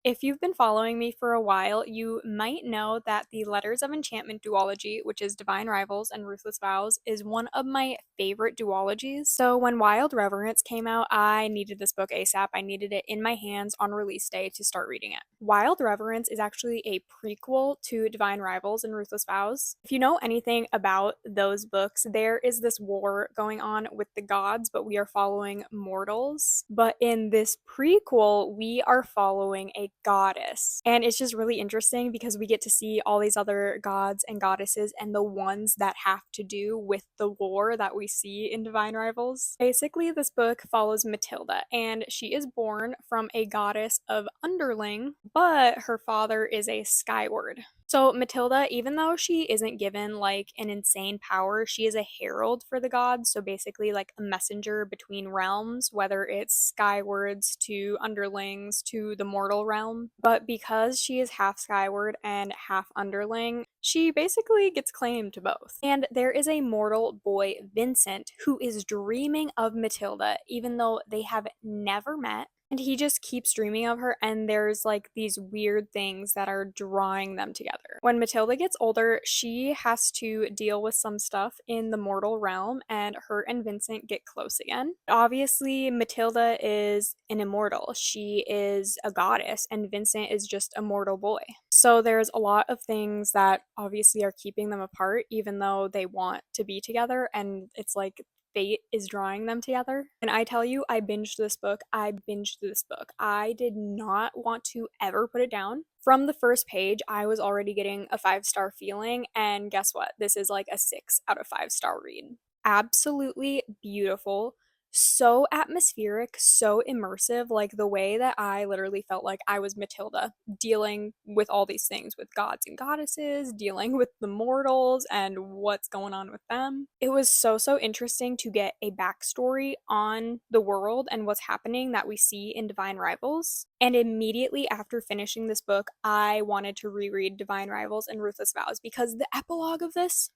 If you've been following me for a while, you might know that the Letters of Enchantment duology, which is Divine Rivals and Ruthless Vows, is one of my favorite duologies. So when Wild Reverence came out, I needed this book ASAP. I needed it in my hands on release day to start reading it. Wild Reverence is actually a prequel to Divine Rivals and Ruthless Vows. If you know anything about those books, there is this war going on with the gods, but we are following mortals. But in this prequel, we are following a goddess. And it's just really interesting because we get to see all these other gods and goddesses and the ones that have to do with the war that we see in Divine Rivals. Basically, this book follows Matilda, and she is born from a goddess of Underling, but her father is a Skyward. So Matilda, even though she isn't given like an insane power, she is a herald for the gods, so basically like a messenger between realms, whether it's skywards to underlings to the mortal realm. But because she is half skyward and half underling, she basically gets claimed to both. And there is a mortal boy, Vincent, who is dreaming of Matilda, even though they have never met. And he just keeps dreaming of her, and there's like these weird things that are drawing them together. When Matilda gets older, she has to deal with some stuff in the mortal realm, and her and Vincent get close again. Obviously, Matilda is an immortal. She is a goddess, and Vincent is just a mortal boy. So there's a lot of things that obviously are keeping them apart, even though they want to be together, and it's like fate is drawing them together. And I tell you, I binged this book. I binged this book. I did not want to ever put it down. From the first page, I was already getting a 5-star feeling, and guess what? This is like a 6 out of 5-star read. Absolutely beautiful, so atmospheric, so immersive, like the way that I literally felt like I was Matilda, dealing with all these things with gods and goddesses, dealing with the mortals and what's going on with them. It was so interesting to get a backstory on the world and what's happening that we see in Divine Rivals. And immediately after finishing this book, I wanted to reread Divine Rivals and Ruthless Vows because the epilogue of this,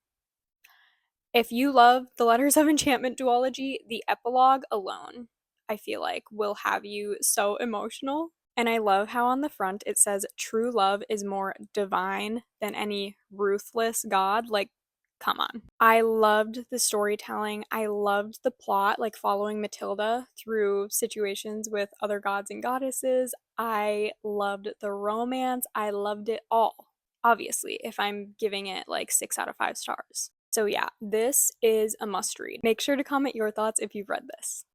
if you love the Letters of Enchantment duology, the epilogue alone, I feel like, will have you so emotional. And I love how on the front it says, "True love is more divine than any ruthless god." Like, come on. I loved the storytelling. I loved the plot, like following Matilda through situations with other gods and goddesses. I loved the romance. I loved it all. Obviously, if I'm giving it like 6 out of 5 stars. So yeah, this is a must read. Make sure to comment your thoughts if you've read this.